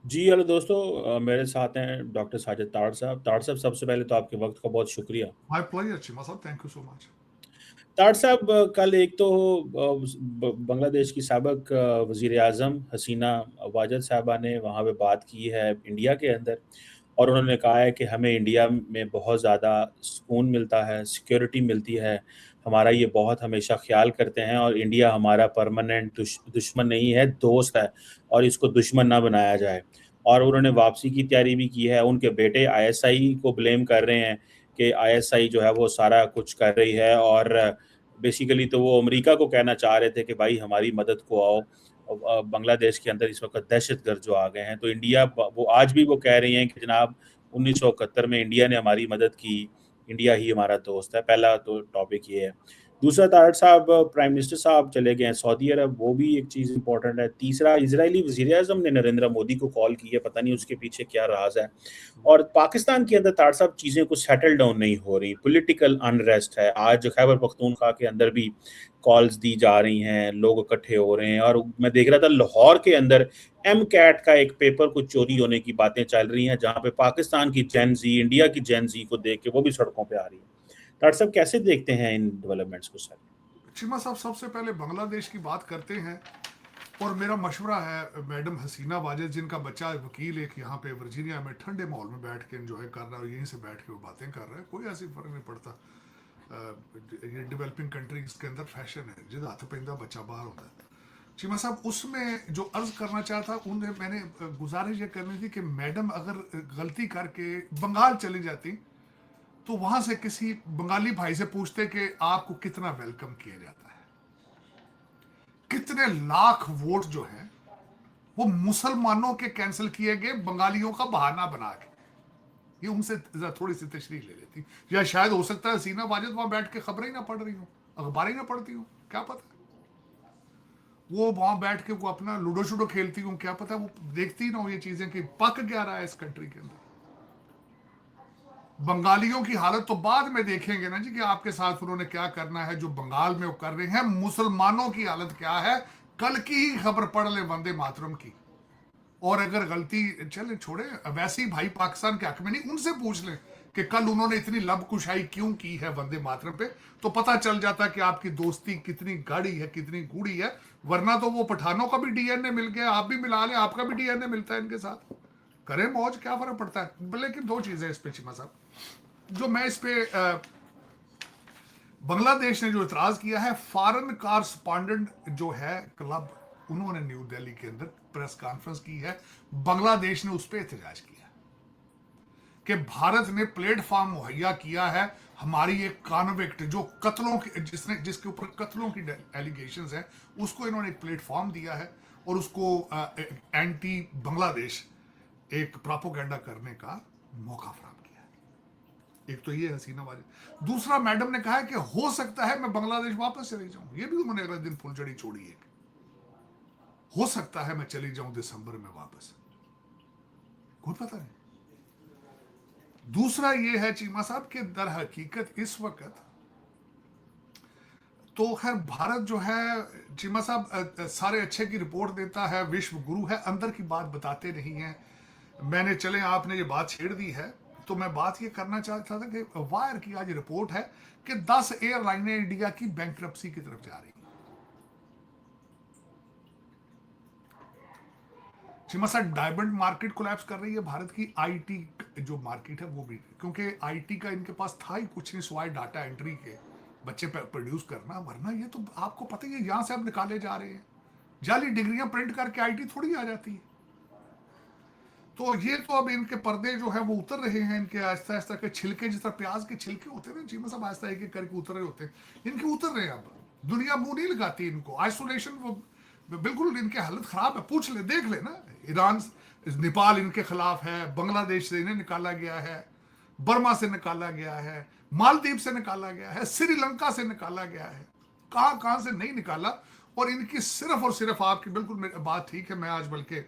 जी, hello दोस्तों। मेरे साथ हैं डॉक्टर साजिद ताड़ साहब। ताड़ साहब, सबसे पहले तो आपके वक़्त का बहुत शुक्रिया। My pleasure, Chima sir. Thank you so much. ताड़ साहब, कल एक तो बांग्लादेश की साबिक़ वज़ीर-ए-आज़म हसीना वाजद साहिबा ने वहाँ पे बात की है इंडिया के अंदर, और उन्होंने कहा है कि हमें इंडिया में बहुत ज़्यादा सुकून मिलता है, सिक्योरिटी मिलती है, हमारा ये बहुत हमेशा ख़्याल करते हैं, और इंडिया हमारा परमानेंट दुश्मन नहीं है, दोस्त है, और इसको दुश्मन ना बनाया जाए। और उन्होंने वापसी की तैयारी भी की है। उनके बेटे आईएसआई को ब्लेम कर रहे हैं कि आईएसआई जो है वो सारा कुछ कर रही है, और बेसिकली तो वो अमेरिका को कहना चाह रहे थे कि भाई हमारी मदद को आओ। बांग्लादेश के अंदर इस वक़्त दहशतगर्द जो आ गए हैं, तो इंडिया ब वो आज भी वो कह रही हैं कि जनाब 1971 में इंडिया ने हमारी मदद की, इंडिया ही हमारा दोस्त है। पहला तो टॉपिक ये है। दूसरा, तारड़ साहब, प्राइम मिनिस्टर साहब चले गए हैं सऊदी अरब, वो भी एक चीज़ इम्पोर्टेंट है। तीसरा, इज़राइली वज़ीर-ए-आज़म ने नरेंद्र मोदी को कॉल की है, पता नहीं उसके पीछे क्या राज़ है। और पाकिस्तान के अंदर ताड़ साहब चीज़ें कुछ सेटल डाउन नहीं हो रही, पॉलिटिकल अनरेस्ट है। आज खैबर पख्तूनख्वा के अंदर भी कॉल्स दी जा रही हैं, लोग इकट्ठे हो रहे हैं, और मैं देख रहा था लाहौर के अंदर एम कैट का एक पेपर कुछ चोरी होने की बातें चल रही हैं, जहाँ पे पाकिस्तान की जेन ज़ी, इंडिया की जेन ज़ी को देख के वो भी सड़कों पे आ रही है। ताड़ साहब, कैसे देखते हैं इन डेवलपमेंट्स को सर? चिमा साहब, सबसे पहले बांग्लादेश की बात करते हैं। और मेरा मशवरा है मैडम हसीना वाजिद, जिनका बच्चा वकील एक यहाँ पे वर्जीनिया में ठंडे माहौल में बैठ के एंजॉय कर रहा है और यहीं से बैठ के वो बातें कर रहा है, कोई ऐसी फर्क नहीं पड़ता। ये डेवलपिंग कंट्रीज के अंदर फैशन है, जिद हाथ पैदा बच्चा बाहर होता है। चीमा साहब, उसमें जो अर्ज करना चाहता उन्हें मैंने गुजारिश ये करनी थी कि मैडम अगर गलती करके बंगाल चली जाती तो वहां से किसी बंगाली भाई से पूछते कि आपको कितना वेलकम किया जाता है। कितने लाख वोट जो है वो मुसलमानों के कैंसिल किए गए बंगालियों का बहाना बना के। ये उनसे थोड़ी सी तशरीह ले लेती, या शायद हो सकता है हसीना वाजिद वहां बैठ के खबरें ही ना पढ़ रही हूँ, अखबार ही ना पढ़ती हूँ, क्या पता। वो वहां बैठ के वो अपना लूडो शूडो खेलती हूँ, क्या पता वो देखती ना हो ये चीजें कि पक क्या रहा है इस कंट्री के अंदर। बंगालियों की हालत तो बाद में देखेंगे ना जी कि आपके साथ उन्होंने क्या करना है। जो बंगाल में वो कर रहे हैं, मुसलमानों की हालत क्या है, कल की ही खबर पढ़ ले वंदे मातरम की। और अगर गलती चले छोड़े, वैसे ही भाई पाकिस्तान के हक में नहीं, उनसे पूछ लें कि कल उन्होंने इतनी लबकुशाई क्यों की है वंदे मातरम पे, तो पता चल जाता कि आपकी दोस्ती कितनी गाढ़ी है, कितनी गूढ़ी है। वरना तो वो पठानों का भी डीएनए मिल गया, आप भी मिला लें, आपका भी डीएनए मिलता है इनके साथ, करें मौज, क्या फर्क पड़ता है। लेकिन दो चीजें इस पे चिमा साहब, जो मैं इस पे बांग्लादेश ने जो इतराज किया है, फॉरेन कॉरस्पॉन्डेंट जो है क्लब, उन्होंने न्यू दिल्ली के अंदर प्रेस कॉन्फ्रेंस की है। बांग्लादेश ने उस पर एहतजाज किया कि भारत ने प्लेटफॉर्म मुहैया किया है हमारी एक कॉन्विक्ट जो कत्लों की, जिसके ऊपर कत्लों की एलिगेशंस है, उसको इन्होंने एक प्लेटफॉर्म दिया है और उसको एंटी बांग्लादेश एक प्रोपोगेंडा करने का मौका फराहम किया है। एक तो ये हसीना वाली। दूसरा, मैडम ने कहा है कि हो सकता है मैं बांग्लादेश वापस चली जाऊं, ये भी उन्होंने अगले दिन फुलझड़ी छोड़ी है, हो सकता है मैं चली जाऊं दिसंबर में वापस, कोई पता नहीं। दूसरा ये है चीमा साहब कि दर हकीकत इस वक्त तो खैर भारत जो है चीमा साहब सारे अच्छे की रिपोर्ट देता है, विश्व गुरु है, अंदर की बात बताते नहीं है। मैंने, चले आपने ये बात छेड़ दी है तो मैं बात ये करना चाहता था कि वायर की आज रिपोर्ट है कि 10 एयरलाइनें इंडिया की बैंकरप्सी की तरफ जा रही हैं। चीमा साहब, डायमंड मार्केट कोलैप्स कर रही है भारत की, आईटी जो मार्केट है वो भी, क्योंकि आईटी का इनके पास था ही कुछ नहीं सिवाय डाटा एंट्री के, बच्चे प्रोड्यूस करना। वरना ये तो आपको पता ही है, यहां से अब निकाले जा रहे हैं, जाली डिग्रियां प्रिंट करके आईटी थोड़ी आ जाती है। तो ये तो अब इनके पर्दे जो है वो उतर रहे हैं, इनके आहिस्ता आहिस्ता के छिलके, जिस तरह प्याज के छिलके होते हैं ना चीमा साहब, आहिस्ता एक एक करके उतर रहे होते हैं, इनके उतर रहे हैं। अब दुनिया मुंह नहीं लगाती इनको, आइसोलेशन वो बिल्कुल इनकी हालत खराब है, पूछ ले देख ले ना। ईरान, नेपाल इनके खिलाफ है, बांग्लादेश से इन्हें निकाला गया है, बर्मा से निकाला गया है, मालदीव से निकाला गया है, श्रीलंका से निकाला गया है, कहां कहां से नहीं निकाला। और इनकी सिर्फ और सिर्फ, आपकी बिल्कुल बात ठीक है, मैं आज बल्कि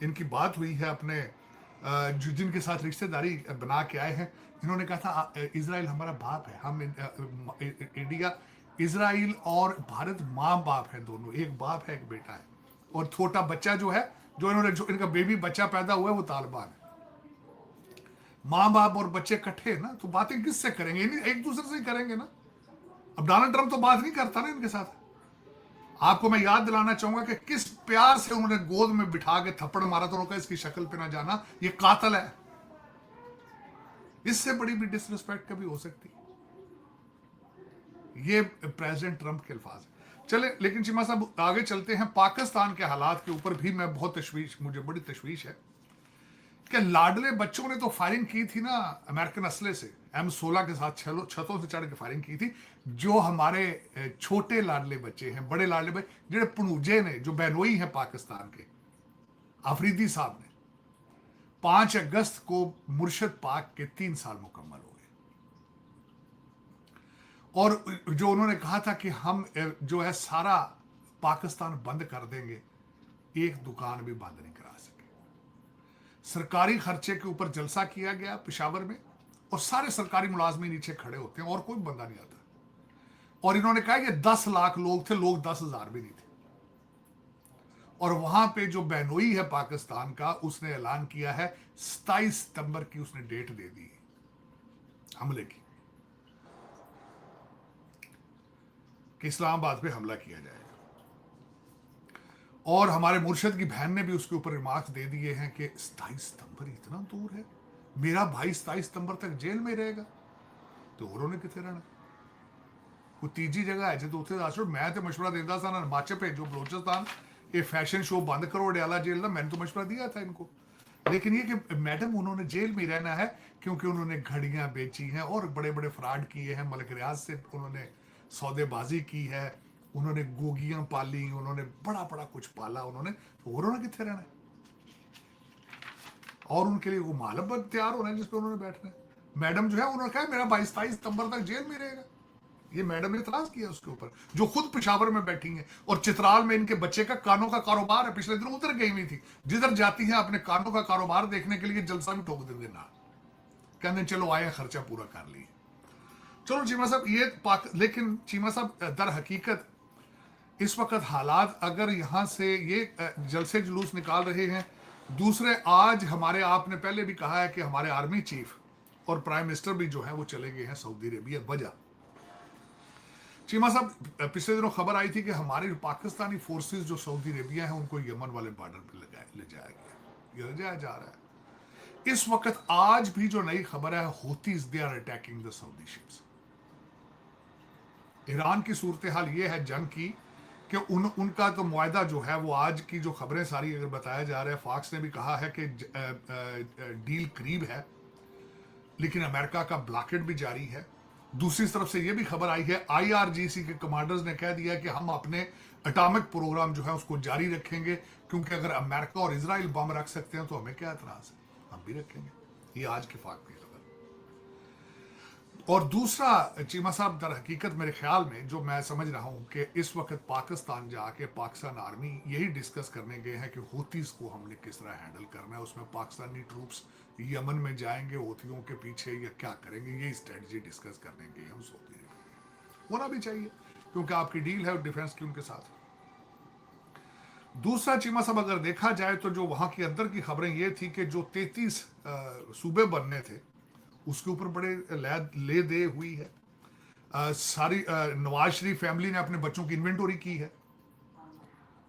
इनकी बात हुई है अपने जिनके साथ रिश्तेदारी बना के आए हैं, इन्होंने कहा था इजराइल हमारा बाप है, हम इंडिया, इजराइल और भारत माँ बाप है, दोनों एक बाप है एक बेटा है। और छोटा बच्चा जो है जो इनका बेबी बच्चा पैदा हुआ है वो तालिबान है। माँ बाप और बच्चे इकट्ठे हैं ना, तो बातें किससे करेंगे? एक दूसरे से ही करेंगे ना। अब डोनाल्ड ट्रंप तो बात नहीं करता ना इनके साथ। आपको मैं याद दिलाना चाहूंगा कि किस प्यार से उन्होंने गोद में बिठा के थप्पड़ मारा, तो उन्होंने कहा इसकी शक्ल पे ना जाना, ये कातल है। इससे बड़ी भी डिसरिस्पेक्ट कभी हो सकती? ये प्रेसिडेंट ट्रंप के अल्फाज है। चले, लेकिन चीमा साहब आगे चलते हैं। पाकिस्तान के हालात के ऊपर भी मैं बहुत तशवीश, मुझे बड़ी तशवीश है कि लाडले बच्चों ने तो फायरिंग की थी ना अमेरिकन असले से, M16 के साथ छतों से चढ़ के फायरिंग की थी। जो हमारे छोटे लाडले बच्चे हैं, बड़े लाडले बच्चे जेडे पनूजे ने, जो बहनोई हैं पाकिस्तान के, आफरीदी साहब ने 5 अगस्त को मुर्शद पाक के 3 साल मुकम्मल हो गए। और जो उन्होंने कहा था कि हम जो है सारा पाकिस्तान बंद कर देंगे, एक दुकान भी बंद नहीं करा सके। सरकारी खर्चे के ऊपर जलसा किया गया पेशावर में, और सारे सरकारी मुलाजमी नीचे खड़े होते हैं और कोई बंदा नहीं आता। और इन्होंने कहा कि 10 लाख लोग थे, लोग 10,000 भी नहीं थे। और वहां पे जो बहनोई है पाकिस्तान का, उसने ऐलान किया है 27 सितंबर की उसने डेट दे दी है हमले की, कि इस्लामाबाद पे हमला किया जाएगा। और हमारे मुर्शद की बहन ने भी उसके ऊपर रिमार्क्स दे दिए हैं कि 27 सितंबर इतना दूर है, मेरा भाई 27 सितंबर तक जेल में रहेगा, तो उन्होंने कितने रहना? कोई तीजी जगह है जो उत्थे दस। मैं तो मशवरा देता था ना, हिमाचल भेजो बलोचिस्तान, ये फैशन शो बंद करो अडयाला जेल का, मैंने तो मशवरा दिया था इनको। लेकिन ये कि मैडम उन्होंने जेल में रहना है क्योंकि उन्होंने घड़ियां बेची हैं और बड़े बड़े फ्रॉड किए हैं, मलिक रियाज से उन्होंने सौदेबाजी की है, उन्होंने गोगियां पाली, उन्होंने बड़ा बड़ा कुछ पाला उन्होंने, तो उन्होंने कितने रहना है? और उनके लिए वो मालम तैयार होना है जिस पर उन्होंने बैठना है। मैडम जो है उन्होंने कहा मेरा 22-23 सितंबर तक जेल में रहेगा। ये मैडम ने इतराज किया उसके ऊपर, जो खुद पेशावर में बैठी हैं। और चित्राल में इनके बच्चे का कानों का कारोबार है, पिछले दिनों उधर गई हुई थी। जिधर जाती है अपने कानों का कारोबार देखने के लिए जलसा भी ठोक देंगे ना, कहते चलो आए खर्चा पूरा कर लिए। चलो चीमा साहब ये लेकिन चीमा साहब दर हकीकत इस वक्त हालात अगर यहां से ये जलसे जुलूस निकाल रहे हैं, दूसरे आज हमारे आपने पहले भी कहा है कि हमारे आर्मी चीफ और प्राइम मिनिस्टर भी जो है वो चले गए हैं सऊदी अरेबिया। वजह चीमा साहब पिछले दिनों खबर आई थी कि हमारे पाकिस्तानी फोर्सेस जो सऊदी अरेबिया है उनको यमन वाले बॉर्डर पर ले जाया गया, ये ले जाया जा रहा है। इस वक्त आज भी जो नई खबर है, Houthis they are attacking the Saudi ships. Iran की सूरत हाल ये है जंग की कि उनका तो मुआहदा जो है वो आज की जो खबरें सारी अगर बताया जा रहा है, फॉक्स ने भी कहा है कि डील करीब है, लेकिन अमेरिका का ब्लॉकेट भी जारी है। दूसरी तरफ से ये भी खबर आई है, IRGC के कमांडर्स ने कह दिया कि हम अपने एटॉमिक प्रोग्राम जो है उसको जारी रखेंगे, क्योंकि अगर अमेरिका और इजराइल बम रख सकते हैं तो हमें क्या एतराज है, हम भी रखेंगे। ये आज की फाक की खबर। और दूसरा चीमा साहब दर हकीकत मेरे ख्याल में जो मैं समझ रहा हूं कि इस वक्त पाकिस्तान जाके पाकिस्तान आर्मी यही डिस्कस करने गए हैं कि हूतीस को हमने किस तरह हैंडल करना है। उसमें पाकिस्तानी ट्रूप्स यमन में जाएंगे हूतियों के पीछे या क्या करेंगे, यही स्ट्रेटजी डिस्कस करने गए हम सऊदी अरब। होना भी चाहिए क्योंकि आपकी डील है डिफेंस की उनके साथ। दूसरा चीमा साहब अगर देखा जाए तो जो वहां के अंदर की खबरें ये थी कि जो 33 सूबे बनने थे उसके ऊपर बड़े ले दे हुई है। सारी नवाज शरीफ फैमिली ने अपने बच्चों की इन्वेंटरी की है।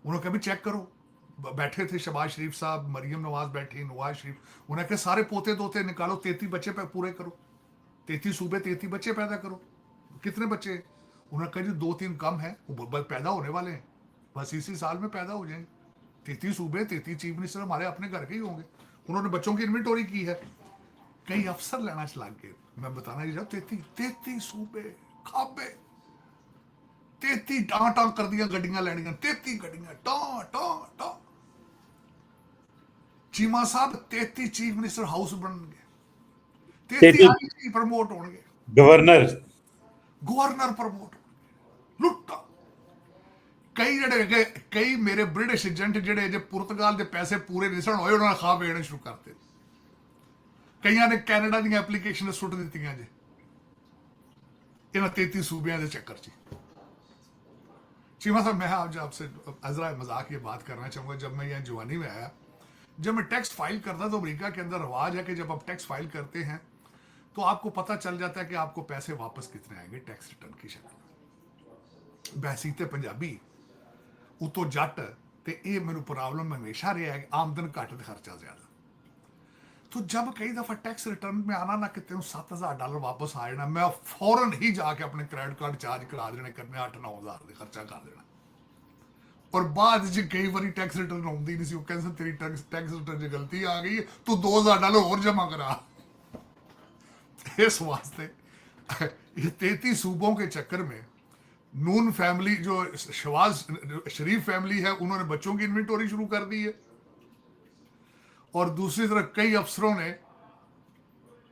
उन्होंने कभी चेक करो, बैठे थे शहबाज शरीफ साहब, मरियम नवाज बैठी, नवाज शरीफ, उन्होंने कहा सारे पोते दोते निकालो, 33 बच्चे पूरे करो, 33 सूबे 33 बच्चे पैदा करो। कितने बच्चे? उन्होंने कहा जी 2-3 कम है, वो पैदा होने वाले हैं, बस इसी साल में पैदा हो जाएंगे। 33 सूबे 33 चीफ मिनिस्टर हमारे अपने घर के ही होंगे। उन्होंने बच्चों की इन्वेंटरी की है, कई अफसर लेना चला गए। मैं बताना ही 33 सूबे खाबे, 33 टां टां कर दिया गड्डियां लैनियां, 33 गड्डियां टां टां टां। चीमा साहब 33 चीफ मिनिस्टर हाउस बनने, 33 IC प्रमोट होंगे, गवर्नर प्रमोट लुट्टा। कई मेरे ब्रिटिश एजेंट जेडे जे पुर्तगाल के पैसे पूरे नहीं सन होए, उन्होंने खा बेचने शुरू करते। कई ने कैनेडा दी एप्लीकेशन सुट दी जे इन 33 सूबे के चक्कर च। चीमा साहब, मैं आज आपसे अजरा मजाक ये बात करना चाहूंगा। जब मैं यहाँ जवानी में आया, जब मैं टैक्स फाइल करता, तो अमेरिका के अंदर रवाज है कि जब आप टैक्स फाइल करते हैं तो आपको पता चल जाता है कि आपको पैसे वापस कितने आएंगे टैक्स रिटर्न की शक्ल में। बहसीते पंजाबी उतो जट, तो ये मेनू प्रॉब्लम हमेशा रहा है कि आमदन घट तो खर्चा ज्यादा। तो जब कई दफा टैक्स रिटर्न में आना ना कि तेन $7,000 वापस आ जाना, मैं फौरन ही जाके अपने क्रेडिट कार्ड चार्ज करा देने, करने 8-9 हज़ार खर्चा कर देना। और बाद च कई बार टैक्स रिटर्न आती नहीं सी, कहते तेरी टैक्स रिटर्न च गलती आ गई है, तू $2,000 और जमा करा। इस वास्ते ये 33 सूबों के चक्कर में नून फैमिली, जो शवाज शरीफ फैमिली है, उन्होंने बच्चों की इन्वेंटरी शुरू कर दी है। और दूसरी तरफ कई अफसरों ने,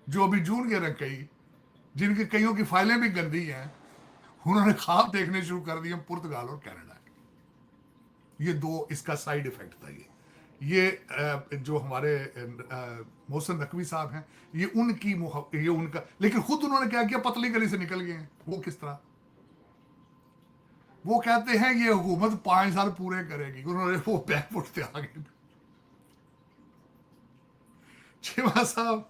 जो अभी जूनियर है कई, जिनके कईयों की फाइलें भी गंदी हैं, उन्होंने ख्वाब देखने शुरू कर दिए पुर्तगाल और कनाडा के। ये दो इसका साइड इफेक्ट था। ये जो हमारे मोहसिन नकवी साहब हैं, ये उनका, लेकिन खुद उन्होंने क्या किया, पतली गली से निकल गए हैं। वो किस तरह? वो कहते हैं ये हुकूमत 5 साल पूरे करेगी, उन्होंने वो बैकफुट से आ गए। चीमा साहब,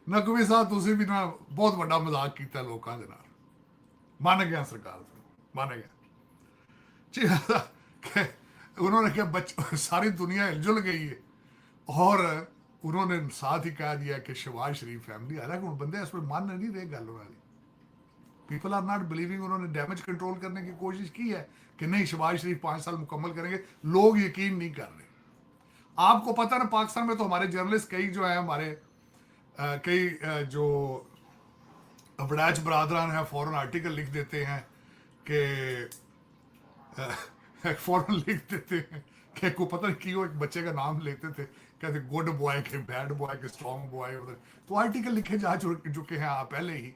नकवी साहब, तुसी भी ना बहुत बड़ा मजाक किया लोगों के नाल। मान गया सरकार से, मान गया। चीमा साहब उन्होंने क्या, सारी दुनिया हिलजुल गई है, और उन्होंने साथ ही कह दिया कि शहबाज शरीफ फैमिली, हालांकि उन बंदे इस पर मान नहीं रहे गल वाली। People are not believing. उन्होंने डैमेज कंट्रोल करने की कोशिश की है कि नहीं शहबाज शरीफ 5 साल मुकम्मल करेंगे, लोग यकीन नहीं कर रहे। आपको पता ना, पाकिस्तान में तो हमारे जर्नलिस्ट कई जो है, हमारे कई जो वड़ैच बरादरान है, फौरन आर्टिकल लिख देते हैं कि फौरन लिख देते हैं कि को पता नहीं क्यों एक बच्चे का नाम लेते थे, कहते गुड बॉय के, बैड बॉय के, स्ट्रॉन्ग बॉय। तो आर्टिकल लिखे जा चुके हैं आप पहले ही।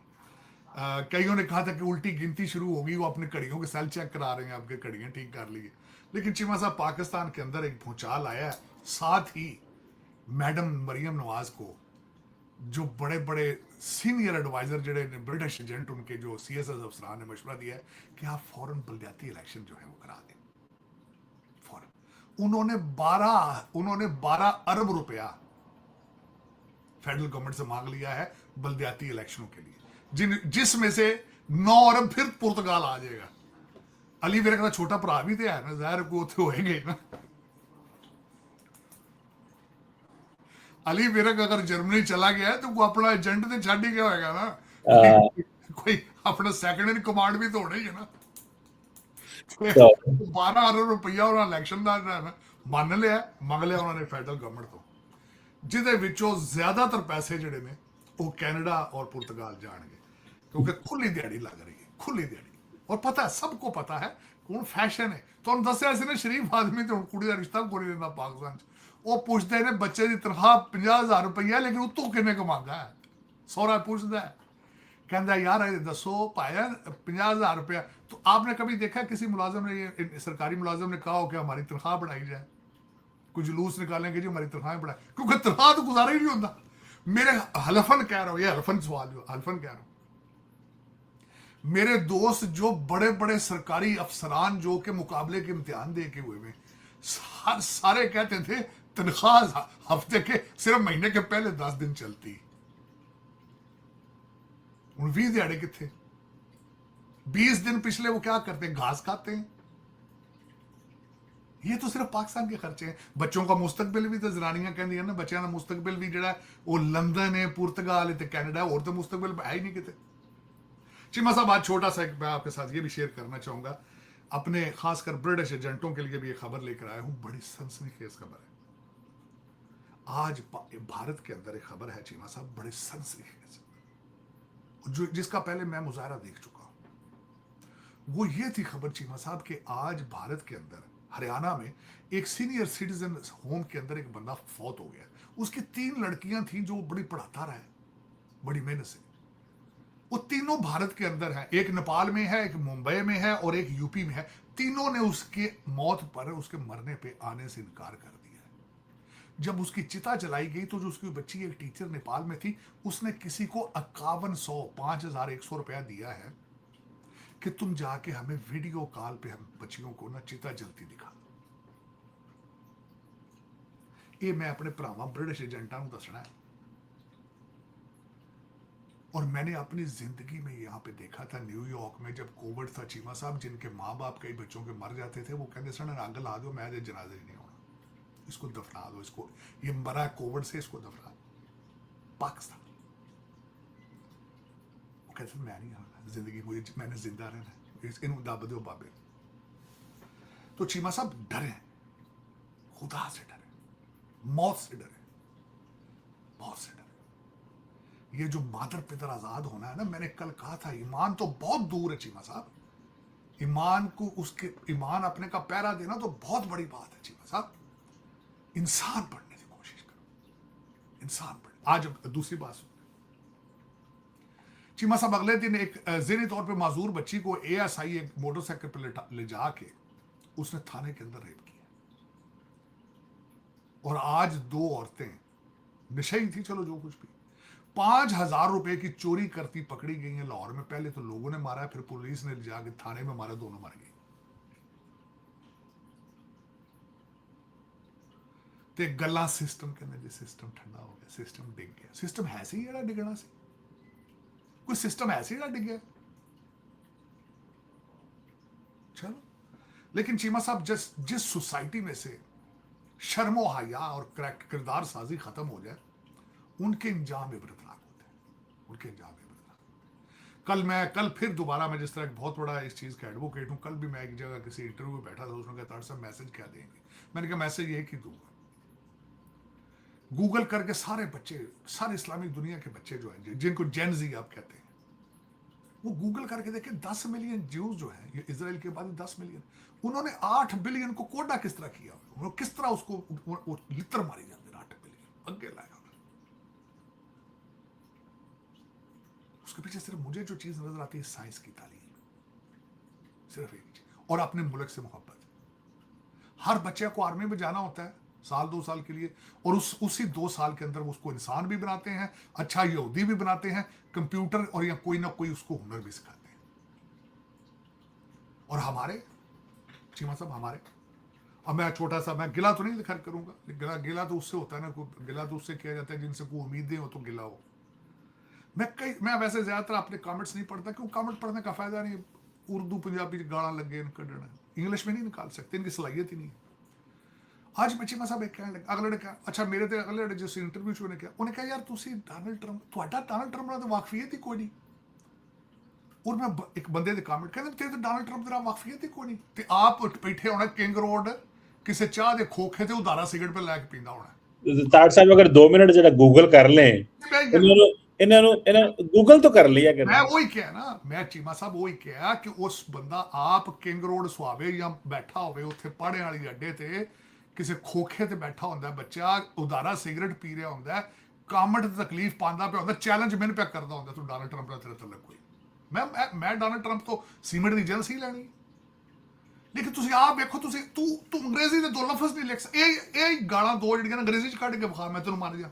कईयों ने कहा था कि उल्टी गिनती शुरू होगी, वो अपने घड़ियों के सेल चेक करा रहे हैं, आपके घड़ियां ठीक कर ली। लेकिन चीमा साहब, पाकिस्तान के अंदर एक भूचाल आया है। साथ ही मैडम मरियम नवाज को, जो बड़े बड़े सीनियर एडवाइजर जड़े ब्रिटिश एजेंट, उनके जो CSS अफसरान ने मशवरा दिया है कि आप फौरन बलदियाती इलेक्शन जो है वो करा दें फौरन। उन्होंने 12 अरब रुपया फेडरल गवर्नमेंट से मांग लिया है बलदियाती इलेक्शनों के लिए, जिसमें से 9 अरब फिर पुर्तगाल आ जाएगा। अली विरक का छोटा भरा भी तो है ना, जाहिर को तो होएंगे ना। अली विरक अगर जर्मनी चला गया है तो वो अपना एजेंट तो छड़ ही गया होगा ना, कोई अपना सेकंड इन कमांड भी तो होना ही है ना। 12 अरब रुपया उन्होंने इलेक्शन का मान लिया, मंग लिया उन्होंने फेडरल गवर्नमेंट को, जिदे विचों ज्यादातर पैसे जड़े ने वो कैनेडा और पुर्तगाल जाएंगे, क्योंकि खुली दिहाड़ी लग रही है, खुली दिहाड़ी। और पता है, सबको पता है, हूँ फैशन है। तो दसिया से ना, शरीफ आदमी तो कुड़ी का रिश्ता कोई नहीं देता पाकिस्तान। वो पूछते हैं बच्चे की तनख्वाह 50,000 रुपया, लेकिन उतों किन्ने कमांदा है? सौरा पूछता है, कहता यार दसो पाया 50,000 रुपया। तो आपने कभी देखा किसी मुलाजम ने, सरकारी मुलाजम ने कहा हो कि हमारी तनख्वाह बढ़ाई जाए? कुछ जुलूस निकालेंगे जी हमारी तनख्वाह बढ़ाए, क्योंकि तनख्वाह तो गुजारा ही नहीं होता। मेरे हलफन कह रहा हूं, ये हलफन सवाल जो हलफन कह रहा हूं, मेरे दोस्त जो बड़े बड़े सरकारी अफसरान जो के मुकाबले के इम्तिहान दे के हुए में, सारे कहते थे तनख्वाह हफ्ते के सिर्फ महीने के पहले 10 दिन चलती। उन 20 दिहाड़े कितने? 20 दिन पिछले वो क्या करते हैं? घास खाते हैं। ये तो सिर्फ पाकिस्तान के खर्चे हैं। बच्चों का मुस्तकबिल भी तो जनानियां कहती ना, बच्चों का मुस्तकबिल भी जड़ा वो लंदन है, पुर्तगाल है, कैनेडा है, और तो मुस्तकबिल है ही नहीं कितने। चीमा साहब, आज छोटा सा मैं आपके साथ ये भी शेयर करना चाहूंगा, अपने खासकर ब्रिटिश एजेंटों के लिए भी एक खबर लेकर आया हूं, बड़ी सनसनीखेज खबर है। आज भारत के अंदर एक खबर है चीमा साहब, बड़ी सनसनीखेज, जो जिसका पहले मैं मुजाहरा देख चुका हूं। वो ये थी खबर चीमा साहब कि आज भारत के अंदर हरियाणा में एक सीनियर सिटीजन होम के अंदर एक बंदा फौत हो गया। उसकी 3 लड़कियां थी जो बड़ी पढ़ाता रहा है, बड़ी मेहनत से। वो तीनों भारत के अंदर हैं, एक नेपाल में है, एक मुंबई में है और एक यूपी में है। तीनों ने उसके मौत पर, उसके मरने पे आने से इनकार कर दिया है। जब उसकी चिता जलाई गई तो जो उसकी बच्ची एक टीचर नेपाल में थी, उसने किसी को 5100 5,100 रुपया दिया है कि तुम जाके हमें वीडियो कॉल पे हम बच्चियों को ना चिता जलती दिखा। ये मैं अपने भरावां ब्रिटिश एजेंटा को दसना है। और मैंने अपनी जिंदगी में यहाँ पे देखा था न्यूयॉर्क में जब कोविड था, चीमा साहब, जिनके माँ बाप कई बच्चों के मर जाते थे, वो कहते सर आग ला दो, मैं जनाजे नहीं होना, इसको दफना दो, इसको, ये मरा है कोविड से, इसको दफना दो। पाकिस्तान वो कहते मैं नहीं आना, जिंदगी मुझे, मैंने जिंदा रहना, इन दब दो बाबे। तो चीमा साहब डरे, खुदा से डरे, मौत से डरे, मौत से डरे। ये जो मादर पितर आजाद होना है ना, मैंने कल कहा था, ईमान तो बहुत दूर है चीमा साहब, ईमान को, उसके ईमान अपने का पहरा देना तो बहुत बड़ी बात है चीमा साहब। इंसान बनने की कोशिश करो, इंसान बन। आज दूसरी बात सुन, चीमा साहब अगले दिन एक ज़हनी तौर पे माजूर बच्ची को एएसआई एक मोटरसाइकिल पर ले जाके उसने थाने के अंदर रेप किया। और आज 2 औरतें नशे थी, चलो जो कुछ भी, 5,000 रुपए की चोरी करती पकड़ी गई है लाहौर में। पहले तो लोगों ने मारा, फिर पुलिस ने जाके थाने में मारा, दोनों मर गए। ते गल्ला सिस्टम कहने जी, सिस्टम ठंडा हो गया, सिस्टम डिग गया। सिस्टम है सी जेड़ा डिगना सी, कोई सिस्टम है सी जेड़ा डिग गया। चलो, लेकिन चीमा साहब जिस सोसाइटी में से शर्मो हया और किरदार साजी खत्म हो जाए, उनके इंजाम इबरतनाक होते हैं, उनके इंजाम इबरतनाक। कल फिर दोबारा, मैं जिस तरह बहुत बड़ा इस चीज़ का एडवोकेट हूँ, कल भी मैं एक जगह किसी इंटरव्यू में बैठा था, उसने कहा साहब मैसेज क्या देंगे, मैंने कहा मैसेज यही कि दूंगा, गूगल करके सारे बच्चे, सारे इस्लामिक दुनिया के बच्चे जो हैं, जिनको जेन जी आप कहते हैं, वो गूगल करके देखे 10 मिलियन ज्यूज जो है, ये इजराइल के बाद 10 मिलियन, उन्होंने 8 बिलियन को कोडा किस तरह किया, उन्होंने किस तरह उसको लित्र मारी जाती है, 8 बिलियन अगे लाया। उसके पीछे सिर्फ मुझे जो चीज नजर आती है, साइंस की तालीम, सिर्फ एक चीज, और अपने मुल्क से मोहब्बत। हर बच्चे को आर्मी में जाना होता है 1-2 साल के लिए, और उसी 2 साल के अंदर वो उसको इंसान भी बनाते हैं, अच्छा यहूदी भी बनाते हैं, कंप्यूटर और या कोई ना कोई उसको हुनर भी सिखाते हैं। और हमारे चीमा साहब, हमारे, अब मैं छोटा सा, मैं गिला तो नहीं खैर करूंगा, गिला तो उससे होता है ना, गिला तो उससे किया जाता है जिनसे कोई उम्मीदें हो तो गिला हो। मैं वैसे ज्यादातर अपने कमेंट्स नहीं पढ़ता, क्यों, कमेंट पढ़ने का फायदा नहीं, उर्दू पंजाबी गाला लगे कढ़ना, इंग्लिश में नहीं निकाल सकते, इनकी सलाहियत ही नहीं है। आज मैं चीमा साहब एक कहने लगा, अगले ने कहा, अच्छा मेरे तो अगले जिस इंटरव्यू च उन्हें कहा यार तुसी डोनाल्ड ट्रंप, ਤੁਹਾਡਾ डोनाल्ड ट्रंप ਨਾਲ ਤਾਂ ਵਾਕਫੀਅਤ ਹੀ ਕੋਈ ਨਹੀਂ। और मैं एक बंदे ਦੇ कमेंट ਕਹਿੰਦੇ ਤੇਰੇ ਤੇ ਡੋਨਾल्ड ट्रंप ਨਾਲ ਵਾਕਫੀਅਤ ਹੀ ਕੋਈ ਨਹੀਂ, ਤੇ ਆਪ ਬੈਠੇ ਹੋਣਾ ਕਿੰਗ ਰੋਡ ਕਿਸੇ ਚਾਹ ਦੇ ਖੋਖੇ ਤੇ ਉਧਾਰਾ ਸਿਗਰਟ पे ਲੈ ਕੇ ਪੀਂਦਾ ਹੋਣਾ। ताड़ साहब अगर 2 मिनट जरा गूगल कर लें, इन्होंने गूगल तो कर लिया, मैं वही कहा ना, मैं चीमा साहब वही कहा कि उस बंदा आप किंग रोड सुहावे या बैठा होवे उत्थे पढ़ने वाली अड्डे ते किसी खोखे ते बैठा होंदा बच्चा, उदारा सिगरेट पी रहा होंदा, कमेंट तकलीफ पांदा पे होंदा, चैलेंज मैंने पे करदा होंदा, तू डोनाल्ड ट्रंप नाल तेरे तलक कोई, मैं डोनाल्ड ट्रंप तो सीमेंट दी एजेंसी लैनी। लेकिन तुसी आप देखो, तुसी तू अंग्रेजी दे 2 लफ्ज नहीं लिख सकदा, ए गालां 2 जड़ियां अंग्रेजी च कढ के विखा, मैं तेनू मार जा।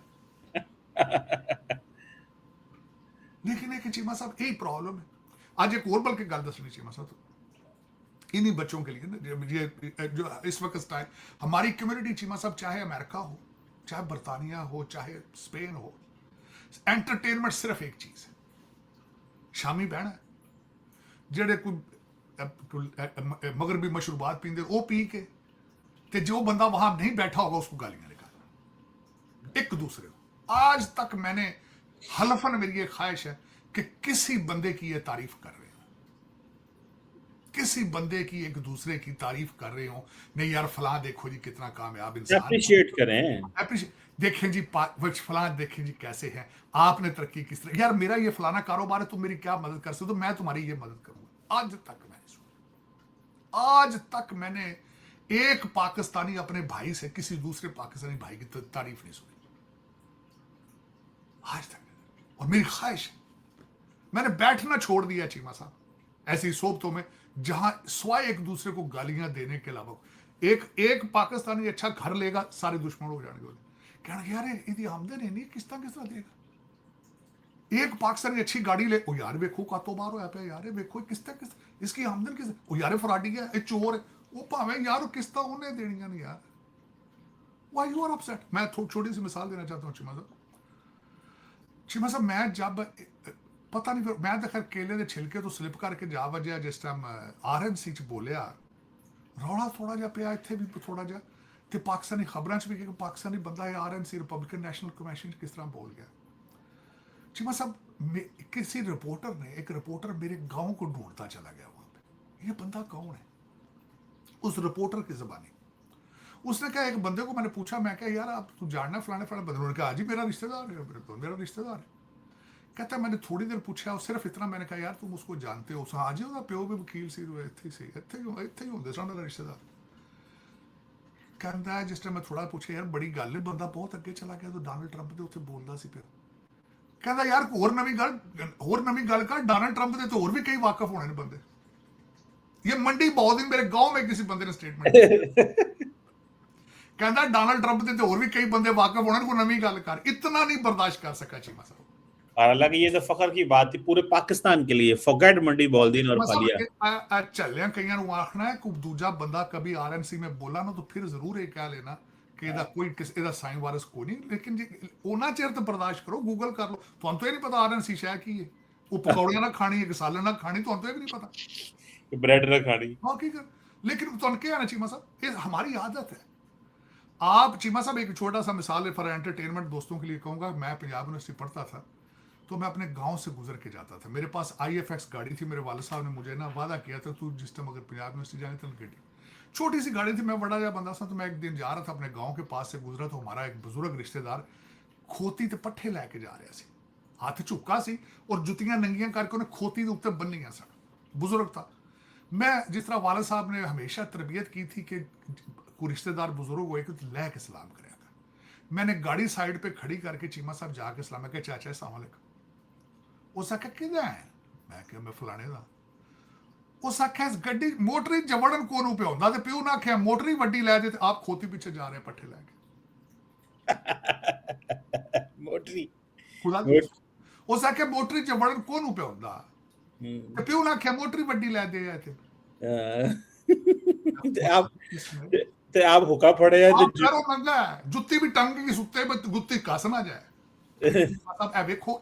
लेकिन एक चीमा साहब यही प्रॉब्लम है। आज एक और बल्कि गल दसनी चीमा साहब, इन्हीं बच्चों के लिए ये जो इस वक्त टाइम हमारी कम्युनिटी चीमा साहब, चाहे अमेरिका हो, चाहे बरतानिया हो, चाहे स्पेन हो, एंटरटेनमेंट सिर्फ एक चीज है, शामी बहन है जेडे कोई मगरबी मशरूबात पींदे, वो पी के ते जो बंदा वहां नहीं बैठा होगा उसको गालियां निकालना एक दूसरे को। आज तक मैंने हलफन, मेरी ये ख्वाहिश है कि किसी बंदे की ये तारीफ कर रहे हो, किसी बंदे की एक दूसरे की तारीफ कर रहे हो, नहीं यार फलां देखो जी कितना कामयाब इंसान, अप्रिशिएट करें, देखें जी फलां देखें जी कैसे है, आपने तरक्की किस तरह, यार मेरा ये फलाना कारोबार है, तुम मेरी क्या मदद कर सकते हो, तो मैं तुम्हारी ये मदद करूंगा। आज तक मैंने एक पाकिस्तानी अपने भाई से किसी दूसरे पाकिस्तानी भाई की तारीफ नहीं सुनी आज तक। और मेरी ख्वाहिश है, मैंने बैठना छोड़ दिया चीमा साहब ऐसी सोबतों में जहां स्वाय एक दूसरे को गालियां देने के अलावा, एक पाकिस्तानी अच्छा घर लेगा, सारे दुश्मन हो जाएंगे, कहना यार इसकी आमदन है नहीं, किस तरह देगा, एक पाकिस्तानी अच्छी गाड़ी ले, ओ यार वेखो कातोबार होया पे यार, वेखो किस इसकी आमदन किस, ओ यार फराडी है, ये चोर है, वो भावे यार किस्ता उन्हें देनियां नहीं यार, व्हाई यू आर अपसेट। मैं छोटी सी मिसाल देना चाहता हूँ चीमा साहब। चीमा साहब मैं जब पता नहीं फिर मैं तो खैर केले के छिलके तो स्लिप करके जा वजया जिस टाइम आरएनसी च बोलिया, रौला थोड़ा जिहा पिया इत्थे भी थोड़ा जिहा, ते पाकिस्तानी खबरां च भी कि पाकिस्तानी बंदा है आरएनसी रिपब्लिकन नेशनल कमीशन किस तरह बोल गया। चीमा साहब किसी रिपोर्टर ने, एक रिपोर्टर मेरे गांव को ढूंढता चला गया वहां पे, ये बंदा कौन है, उस रिपोर्टर की जबानी। उसने कहा एक बंदे को मैंने पूछा, मैं क्या यार आप तू जानना फलाने फलाने बंदे, उन्होंने कहा जी मेरा रिश्तेदार है, मेरा रिश्तेदार है। कहता मैंने थोड़ी देर पूछा और सिर्फ इतना मैंने कहा यार तुम उसको जानते हो, हाँ जी ਉਹਦਾ ਪਿਓ ਵੀ ਵਕੀਲ ਸੀ, ਇੱਥੇ ਹੀ ਹੁੰਦੇ ਸਨ ਉਹਦਾ ਰਿਸ਼ਤੇਦਾਰ। ਕਹਿੰਦਾ ਜਿਸ ਟਾਈਮ ਮੈਂ ਥੋੜਾ ਪੁੱਛਿਆ ਯਾਰ ਬੜੀ ਗੱਲ ਹੈ, ਬੰਦਾ ਬਹੁਤ ਅੱਗੇ ਚਲਾ ਗਿਆ, ਤਾਂ ਡੋਨਲਡ ਟਰੰਪ ਦੇ ਉੱਤੇ ਬੋਲਦਾ ਸੀ ਪਿਆ। ਕਹਿੰਦਾ ਯਾਰ ਹੋਰ ਨਵੀਂ ਗੱਲ ਕਰ, ਡੋਨਲਡ ट्रंप ਦੇ तो और भी कई वाकफ होने ने बंदे, ये मंडी बहुत दिन मेरे गांव में किसी बंदे ने स्टेटमेंट दी, कहता डोनाल्ड ट्रंप के तो और भी कई बंदे वाकफ होने, कोई नवी गल कर, इतना नहीं बर्दाश्त कर सका चीमा साहब। और हालांकि ये तो फखर की बात थी पूरे पाकिस्तान के लिए, फॉरगेट मंडी बॉल्दीन और फालिया। मतलब चलिया कई आखना है कोई दूजा बंदा कभी आरएनसी में बोला ना तो फिर जरूर ये कह लेना कि ਇਹਦਾ कोई ਇਹਦਾ साइन वारिस कोई नहीं, लेकिन जी ओना चेर तो बर्दाश्त करो, गूगल कर लो, तुहानू तो ये नहीं पता आरएनसी शह की है, वो पकौड़ियां ना खानी है कि सालन ना खानी, तुहानू तो ये भी नहीं पता, ब्रेड ना खानी। हाँ की कर। लेकिन तुहानू क्या है ना चीमा साहब, ये हमारी आदत है। आप चीमा साहब एक छोटा सा मिसाल है फॉर एंटरटेनमेंट दोस्तों के लिए कहूँगा, मैं पंजाब यूनिवर्सिटी पढ़ता था तो मैं अपने गांव से गुजर के जाता था, मेरे पास IFX गाड़ी थी, मेरे वाले साहब ने मुझे ना वादा किया था तू जिस टाइम अगर पंजाब यूनिवर्सिटी जाने तो गड्डी, छोटी सी गाड़ी थी, मैं बड़ा जा बंदा था, तो मैं एक दिन जा रहा था अपने गांव के पास से गुजरा, तो हमारा एक बुजुर्ग रिश्तेदार खोती ते पट्ठे लैके जा रहा सी, हथ झुका सी और जुत्तियां नंगियां करके उन्हें खोती के उत्ते बन्नियां सन, बुजुर्ग था। मैं जिस तरह वाले साहब ने हमेशा तरबियत की थी कि कोई रिश्तेदार बुजुर्ग होए कि तो लै के सलाम करेगा, मैंने गाड़ी साइड पे खड़ी करके चीमा साहब जाके सलाम किया, चाचा अस्सलाम वालेकुम। उस आख्या किदा है, मैं क्या मैं फलाने दा। उस आख्या इस गड्डी मोटरी जवड़न कोनू पे होंदा, ते प्यो ने आख्या मोटरी वड्डी लै दे, आप खोती पीछे जा रहे पट्ठे लैके, मोटरी खुदा दी मोट उस आख्या मोटरी जवड़न कोनू पे होंदा, ते प्यो ने आख्या मोटरी वड्डी लै दे ते ते आप हुक्का पड़े हैं आप करो मंगा जुत्ती भी टंग की सुत्ते पे गुत्ती कस ना जाए। मतलब ए वेखो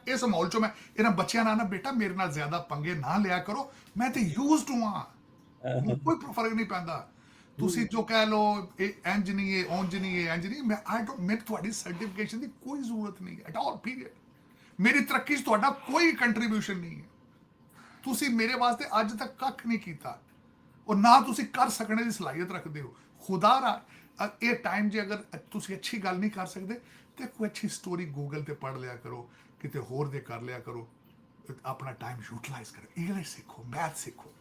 इस माहौल चो मैं इन्हां बच्चियां ना बेटा मेरे नाल ज्यादा पंगे ना लिया करो, मैं ते यूज्ड हूं कोई फर्क नहीं पैंदा, ਤੁਸੀਂ जो कह लो इंज नहीं है उंज नहीं है इंज नहीं, मैं आई डोंट मेरी ਤੁਹਾਡੀ सर्टिफिकेशन ਦੀ कोई जरूरत नहीं है एट ऑल पीरियड, मेरी तरक्की च ਤੁਹਾਡਾ कोई कंट्रीब्यूशन नहीं है, ਤੁਸੀਂ ਮੇਰੇ ਵਾਸਤੇ ਅੱਜ ਤੱਕ ਕੱਖ ਨਹੀਂ ਕੀਤਾ और ना ਤੁਸੀਂ कर सकने की सलाहियत रखते हो, खुदा रा ये टाइम जे अगर ਤੁਸੀਂ अच्छी गल नहीं कर सकते तो कोई अच्छी स्टोरी गूगल ते पढ़ लिया करो, किते होर दे कर लिया करो, अपना टाइम यूटिलाइज करो, इंग्लिश सीखो, मैथ सीखो,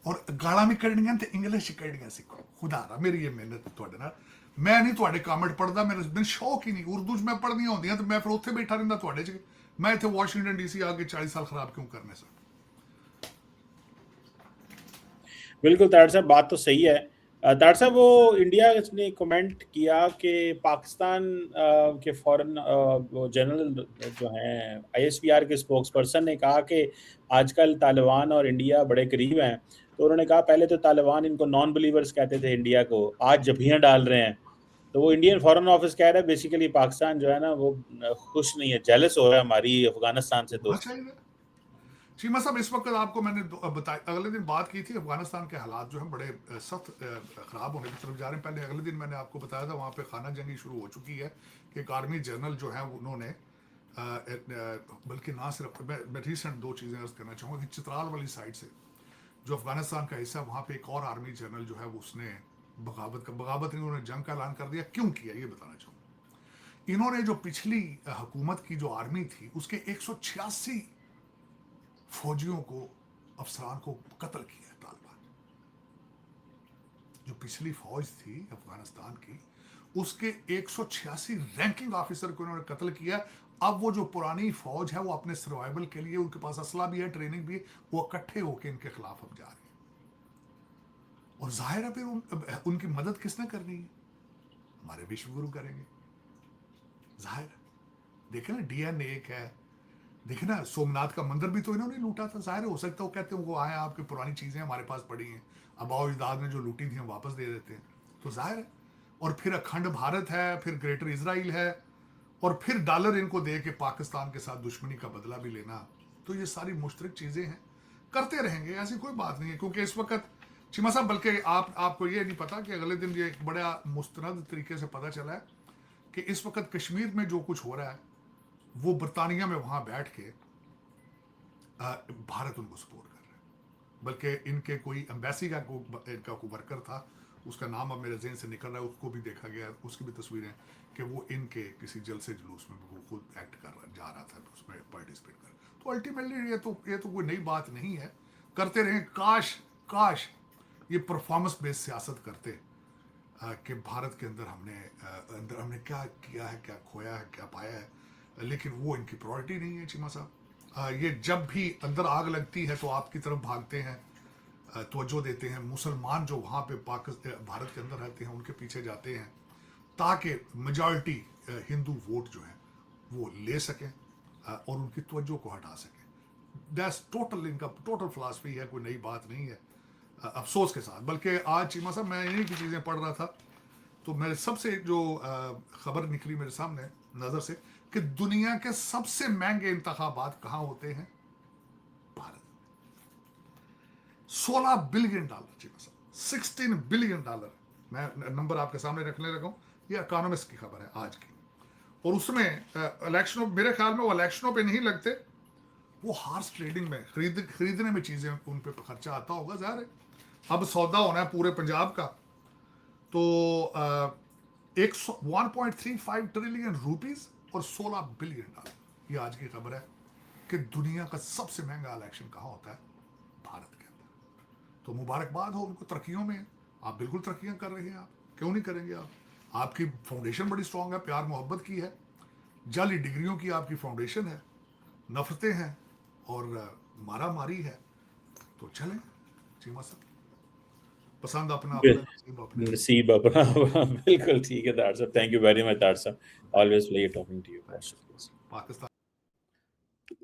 और गालां भी कढ़नियां ते इंग्लिश कढ़नियां सीखो, खुदा रा मेरी ये मेहनत तुहाडे नाल, मैं नहीं तुहाडे कमेंट पढ़दा, मेरे दिन शौक ही नहीं, उर्दू च मैं पढ़नियां होंदियां तो मैं फिर उत्थे बैठा रहिंदा तुहाडे च, मैं इत्थे वाशिंगटन DC आके 40 साल खराब क्यों करने सर। बिल्कुल तार साहब, बात तो सही है। तार साहब वो इंडिया ने कमेंट किया कि पाकिस्तान के फॉरेन वो जनरल जो हैं ISPR के स्पोक्स पर्सन ने कहा कि आजकल तालिबान और इंडिया बड़े करीब हैं, तो उन्होंने कहा पहले तो तालिबान इनको नॉन बिलीवर्स कहते थे इंडिया को, आज जभियाँ डाल रहे हैं, तो वो इंडियन फॉरेन ऑफिस कह रहा है बेसिकली पाकिस्तान जो है ना वो खुश नहीं है, जेलस हो रहा है हमारी अफगानिस्तान से दोस्ती। चीमा साहब इस वक्त आपको मैंने बताया, अगले दिन बात की थी अफगानिस्तान के हालात जो हैं बड़े सख्त ख़राब होने की तरफ जा रहे हैं। पहले अगले दिन मैंने आपको बताया था वहाँ पे खाना जंगी शुरू हो चुकी है कि एक आर्मी जनरल जो है उन्होंने बल्कि ना सिर्फ मैं रिसेंट दो चीज़ें अर्ज करना चाहूँगा कि चित्राल वाली साइड से जो अफगानिस्तान का हिस्सा, वहाँ पर एक और आर्मी जनरल जो है उसने बगावत नहीं, उन्होंने जंग का ऐलान कर दिया। क्यों किया ये बताना चाहूँगा। इन्होंने जो पिछली हुकूमत की जो आर्मी थी उसके 186 फौजियों को, अफसरान को कत्ल किया तालिबान, जो पिछली फौज थी अफगानिस्तान की उसके 186 रैंकिंग ऑफिसर को उन्होंने कत्ल किया। अब वो जो पुरानी फौज है वो अपने सर्वाइवल के लिए, उनके पास असला भी है, ट्रेनिंग भी है, वो इकट्ठे होकर इनके खिलाफ अब जा रहे हैं, और जाहिर है फिर उनकी मदद किसने करनी है, हमारे विश्व गुरु करेंगे। जाहिर है देखें ना, DNA एक है, देखिए ना, सोमनाथ का मंदिर भी तो इन्होंने लूटा था। जाहिर है, हो सकता है वो कहते हैं वो आए आपकी पुरानी चीज़ें हमारे पास पड़ी हैं, आबाओ अजदाद ने जो लूटी थी हम वापस दे देते हैं, तो जाहिर है। और फिर अखंड भारत है, फिर ग्रेटर इसराइल है, और फिर डॉलर इनको दे के पाकिस्तान के साथ दुश्मनी का बदला भी लेना। तो ये सारी मुश्तरक चीज़ें हैं, करते रहेंगे, ऐसी कोई बात नहीं है। क्योंकि इस वक्त चीमा साहब, बल्कि आपको ये नहीं पता कि अगले दिन ये एक बड़ा मुस्तनद तरीके से पता चला है कि इस वक्त कश्मीर में जो कुछ हो रहा है वो बरतानिया में वहाँ बैठ के भारत उनको सपोर्ट कर रहा है। बल्कि इनके कोई एम्बेसी का इनका कोई वर्कर था, उसका नाम अब मेरे जहन से निकल रहा है, उसको भी देखा गया, उसकी भी तस्वीरें, कि वो इनके किसी जलसे जुलूस में वो खुद एक्ट कर रहा जा रहा था, उसमें पार्टिसिपेट कर। तो अल्टीमेटली ये तो कोई नई बात नहीं है, करते रहें। काश काश ये परफॉर्मेंस बेस्ड सियासत करते कि भारत के अंदर हमने क्या किया है, क्या खोया है, क्या पाया है, लेकिन वो इनकी प्रायोरिटी नहीं है चीमा साहब। ये जब भी अंदर आग लगती है तो आपकी तरफ भागते हैं, तवज्जो देते हैं। मुसलमान जो वहाँ पे पाकिस्तान भारत के अंदर रहते हैं उनके पीछे जाते हैं ताकि मेजॉरिटी हिंदू वोट जो है वो ले सकें और उनकी तवज्जो को हटा सकें। दैट्स टोटल, इनका टोटल फिलॉसफी है, कोई नई बात नहीं है। अफसोस के साथ, बल्कि आज चीमा साहब मैं इन्हीं की चीज़ें पढ़ रहा था, तो मेरे सबसे जो खबर निकली मेरे सामने नज़र से कि दुनिया के सबसे महंगे इंतखाबात कहाँ होते हैं? भारत। $16 बिलियन चीमा साहब, $16 बिलियन। मैं नंबर आपके सामने रखने लगा हूँ, ये इकोनॉमिस्ट की खबर है आज की। और उसमें इलेक्शनों, मेरे ख्याल में वो इलेक्शनों पे नहीं लगते, वो हार्स ट्रेडिंग में खरीदने में चीज़ें उन पे खर्चा आता होगा। ज़ाहिर है, अब सौदा होना है पूरे पंजाब का, तो 1.35 ट्रिलियन रुपीस और $16 बिलियन, ये आज की खबर है कि दुनिया का सबसे महंगा इलेक्शन कहाँ होता है? भारत के अंदर। तो मुबारकबाद हो उनको तरक्कियों में, आप बिल्कुल तरक्कियां कर रहे हैं, आप क्यों नहीं करेंगे? आप, आपकी फाउंडेशन बड़ी स्ट्रांग है, प्यार मोहब्बत की है, जाली डिग्रियों की आपकी फाउंडेशन है, नफरतें हैं और मारा मारी है। तो चलें चीमा साहब, पसंद अपना बिल अपना, नसीब अपने अपने। नसीब अपना बिल्कुल ठीक है तार साहब, थैंक यू वेरी मच तार साहब, always pleasure talking to you, बहुत शुक्रिया। पाकिस्तान